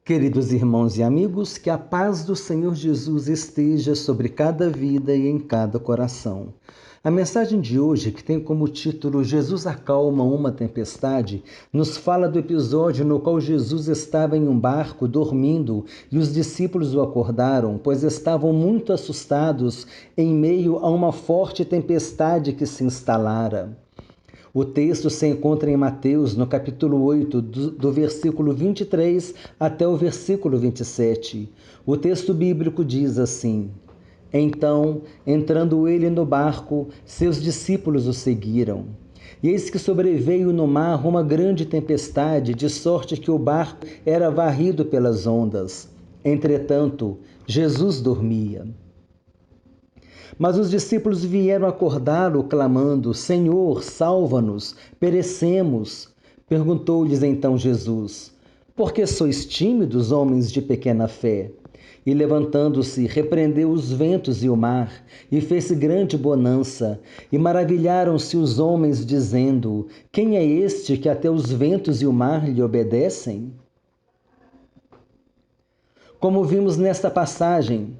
Queridos irmãos e amigos, que a paz do Senhor Jesus esteja sobre cada vida e em cada coração. A mensagem de hoje, que tem como título Jesus acalma uma tempestade, nos fala do episódio no qual Jesus estava em um barco dormindo e os discípulos o acordaram, pois estavam muito assustados em meio a uma forte tempestade que se instalara. O texto se encontra em Mateus, no capítulo 8, do versículo 23 até o versículo 27. O texto bíblico diz assim: Então, entrando ele no barco, seus discípulos o seguiram. E eis que sobreveio no mar uma grande tempestade, de sorte que o barco era varrido pelas ondas. Entretanto, Jesus dormia. Mas os discípulos vieram acordá-lo, clamando: Senhor, salva-nos, perecemos. Perguntou-lhes então Jesus: Por que sois tímidos, homens de pequena fé? E levantando-se, repreendeu os ventos e o mar, e fez grande bonança. E maravilharam-se os homens, dizendo: Quem é este que até os ventos e o mar lhe obedecem? Como vimos nesta passagem,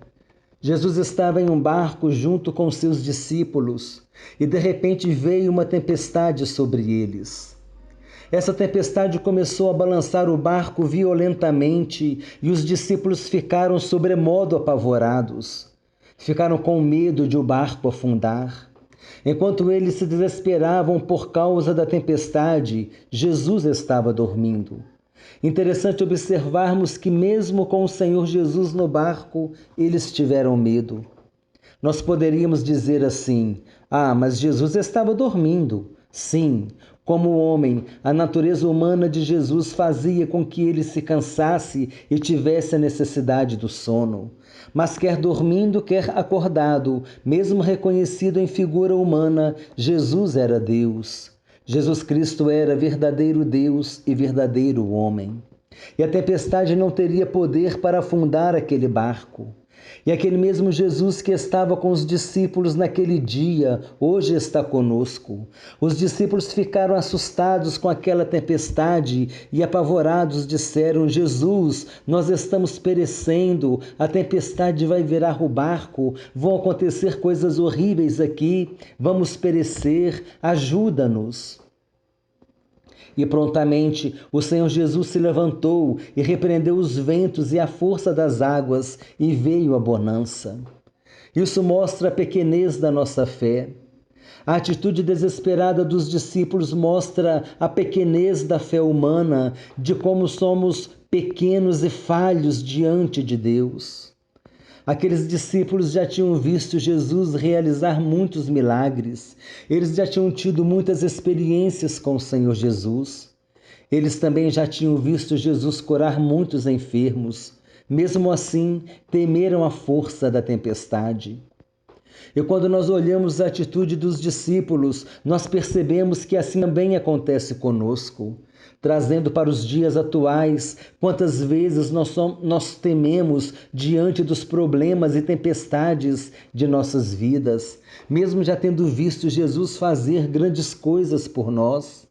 Jesus estava em um barco junto com seus discípulos e de repente veio uma tempestade sobre eles. Essa tempestade começou a balançar o barco violentamente e os discípulos ficaram sobremodo apavorados. Ficaram com medo de o barco afundar. Enquanto eles se desesperavam por causa da tempestade, Jesus estava dormindo. Interessante observarmos que mesmo com o Senhor Jesus no barco, eles tiveram medo. Nós poderíamos dizer assim: mas Jesus estava dormindo. Sim, como homem, a natureza humana de Jesus fazia com que ele se cansasse e tivesse a necessidade do sono. Mas quer dormindo, quer acordado, mesmo reconhecido em figura humana, Jesus era Deus. Jesus Cristo era verdadeiro Deus e verdadeiro homem. E a tempestade não teria poder para afundar aquele barco. E aquele mesmo Jesus que estava com os discípulos naquele dia, hoje está conosco. Os discípulos ficaram assustados com aquela tempestade e apavorados disseram: Jesus, nós estamos perecendo, a tempestade vai virar o barco, vão acontecer coisas horríveis aqui, vamos perecer, ajuda-nos. E prontamente o Senhor Jesus se levantou e repreendeu os ventos e a força das águas, e veio a bonança. Isso mostra a pequenez da nossa fé. A atitude desesperada dos discípulos mostra a pequenez da fé humana, de como somos pequenos e falhos diante de Deus. Aqueles discípulos já tinham visto Jesus realizar muitos milagres. Eles já tinham tido muitas experiências com o Senhor Jesus. Eles também já tinham visto Jesus curar muitos enfermos. Mesmo assim, temeram a força da tempestade. E quando nós olhamos a atitude dos discípulos, nós percebemos que assim também acontece conosco. Trazendo para os dias atuais, quantas vezes nós tememos diante dos problemas e tempestades de nossas vidas, mesmo já tendo visto Jesus fazer grandes coisas por nós.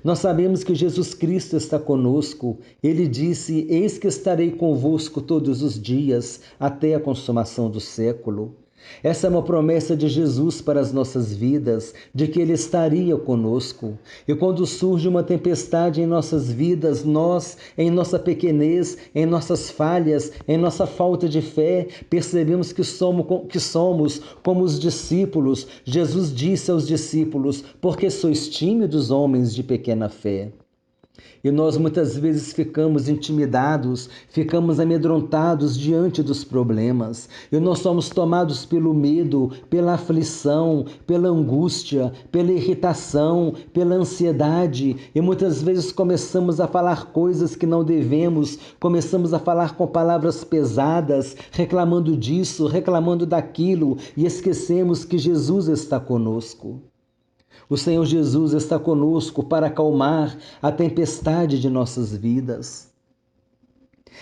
Nós sabemos que Jesus Cristo está conosco. Ele disse: Eis que estarei convosco todos os dias, até a consumação do século. Essa é uma promessa de Jesus para as nossas vidas, de que Ele estaria conosco. E quando surge uma tempestade em nossas vidas, nós, em nossa pequenez, em nossas falhas, em nossa falta de fé, percebemos que somos como os discípulos. Jesus disse aos discípulos: Porque sois tímidos, homens de pequena fé? E nós muitas vezes ficamos intimidados, ficamos amedrontados diante dos problemas. E nós somos tomados pelo medo, pela aflição, pela angústia, pela irritação, pela ansiedade. E muitas vezes começamos a falar coisas que não devemos, começamos a falar com palavras pesadas, reclamando disso, reclamando daquilo, e esquecemos que Jesus está conosco. O Senhor Jesus está conosco para acalmar a tempestade de nossas vidas.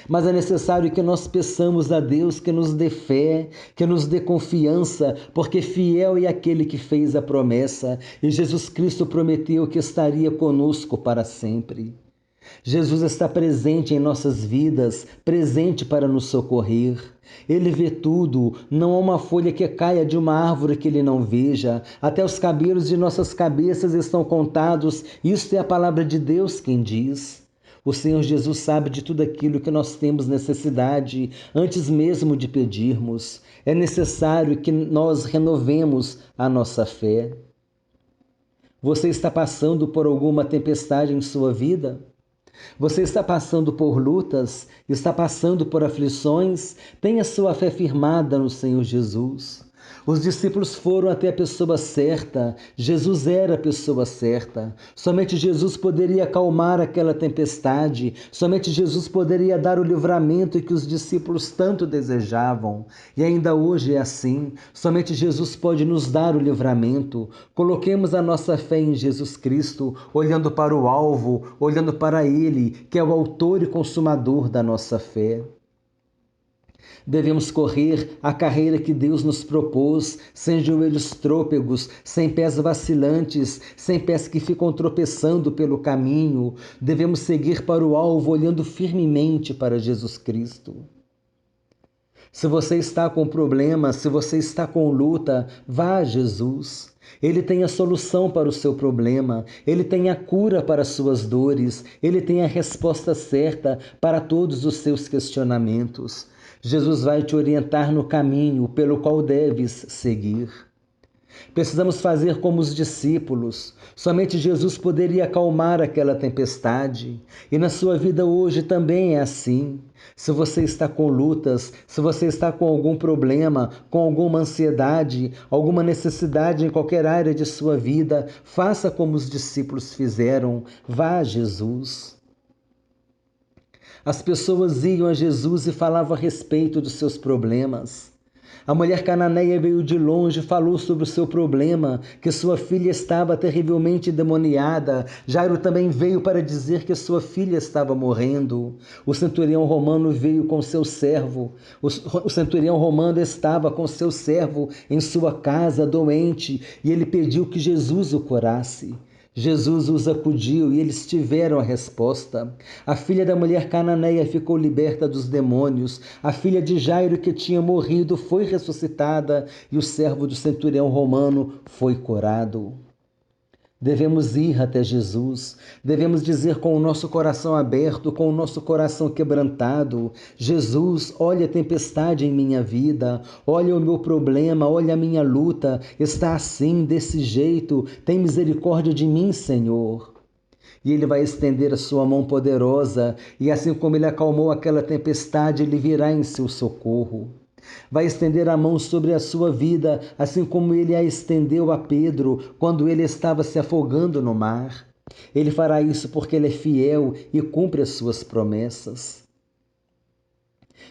Mas é necessário que nós peçamos a Deus que nos dê fé, que nos dê confiança, porque fiel é aquele que fez a promessa, e Jesus Cristo prometeu que estaria conosco para sempre. Jesus está presente em nossas vidas, presente para nos socorrer. Ele vê tudo, não há uma folha que caia de uma árvore que ele não veja. Até os cabelos de nossas cabeças estão contados. Isto é a palavra de Deus quem diz. O Senhor Jesus sabe de tudo aquilo que nós temos necessidade, antes mesmo de pedirmos. É necessário que nós renovemos a nossa fé. Você está passando por alguma tempestade em sua vida? Você está passando por lutas, está passando por aflições, tenha sua fé firmada no Senhor Jesus. Os discípulos foram até a pessoa certa, Jesus era a pessoa certa. Somente Jesus poderia acalmar aquela tempestade, somente Jesus poderia dar o livramento que os discípulos tanto desejavam. E ainda hoje é assim, somente Jesus pode nos dar o livramento. Coloquemos a nossa fé em Jesus Cristo, olhando para o alvo, olhando para Ele, que é o autor e consumador da nossa fé. Devemos correr a carreira que Deus nos propôs, sem joelhos trôpegos, sem pés vacilantes, sem pés que ficam tropeçando pelo caminho. Devemos seguir para o alvo, olhando firmemente para Jesus Cristo. Se você está com problema, se você está com luta, vá a Jesus. Ele tem a solução para o seu problema, Ele tem a cura para as suas dores, Ele tem a resposta certa para todos os seus questionamentos. Jesus vai te orientar no caminho pelo qual deves seguir. Precisamos fazer como os discípulos. Somente Jesus poderia acalmar aquela tempestade. E na sua vida hoje também é assim. Se você está com lutas, se você está com algum problema, com alguma ansiedade, alguma necessidade em qualquer área de sua vida, faça como os discípulos fizeram. Vá a Jesus. As pessoas iam a Jesus e falavam a respeito dos seus problemas. A mulher cananeia veio de longe e falou sobre o seu problema, que sua filha estava terrivelmente endemoniada. Jairo também veio para dizer que sua filha estava morrendo. O centurião romano veio com seu servo. O centurião romano estava com seu servo em sua casa, doente, e ele pediu que Jesus o curasse. Jesus os acudiu e eles tiveram a resposta. A filha da mulher cananeia ficou liberta dos demônios. A filha de Jairo, que tinha morrido, foi ressuscitada e o servo do centurião romano foi curado. Devemos ir até Jesus, devemos dizer com o nosso coração aberto, com o nosso coração quebrantado: Jesus, olha a tempestade em minha vida, olha o meu problema, olha a minha luta, está assim, desse jeito, tem misericórdia de mim, Senhor. E Ele vai estender a sua mão poderosa, e assim como Ele acalmou aquela tempestade, Ele virá em seu socorro. Vai estender a mão sobre a sua vida, assim como Ele a estendeu a Pedro quando ele estava se afogando no mar. Ele fará isso porque Ele é fiel e cumpre as suas promessas.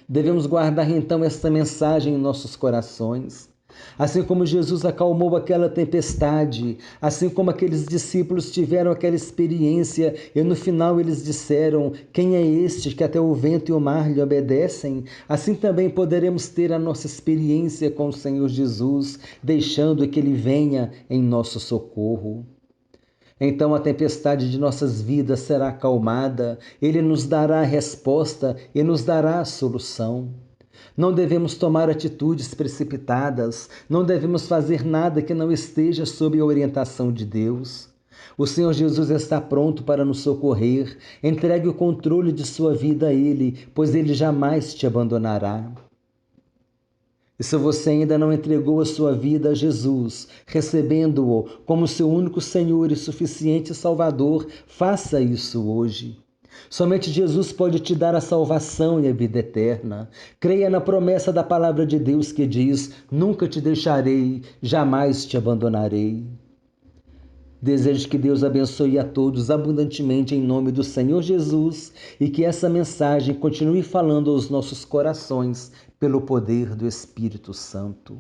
Devemos guardar então esta mensagem em nossos corações. Assim como Jesus acalmou aquela tempestade, assim como aqueles discípulos tiveram aquela experiência e no final eles disseram: quem é este que até o vento e o mar lhe obedecem? Assim também poderemos ter a nossa experiência com o Senhor Jesus, deixando que Ele venha em nosso socorro. Então a tempestade de nossas vidas será acalmada, Ele nos dará a resposta e nos dará a solução. Não devemos tomar atitudes precipitadas, não devemos fazer nada que não esteja sob a orientação de Deus. O Senhor Jesus está pronto para nos socorrer. Entregue o controle de sua vida a Ele, pois Ele jamais te abandonará. E se você ainda não entregou a sua vida a Jesus, recebendo-o como seu único Senhor e suficiente Salvador, faça isso hoje. Somente Jesus pode te dar a salvação e a vida eterna. Creia na promessa da palavra de Deus que diz: nunca te deixarei, jamais te abandonarei. Desejo que Deus abençoe a todos abundantemente em nome do Senhor Jesus e que essa mensagem continue falando aos nossos corações pelo poder do Espírito Santo.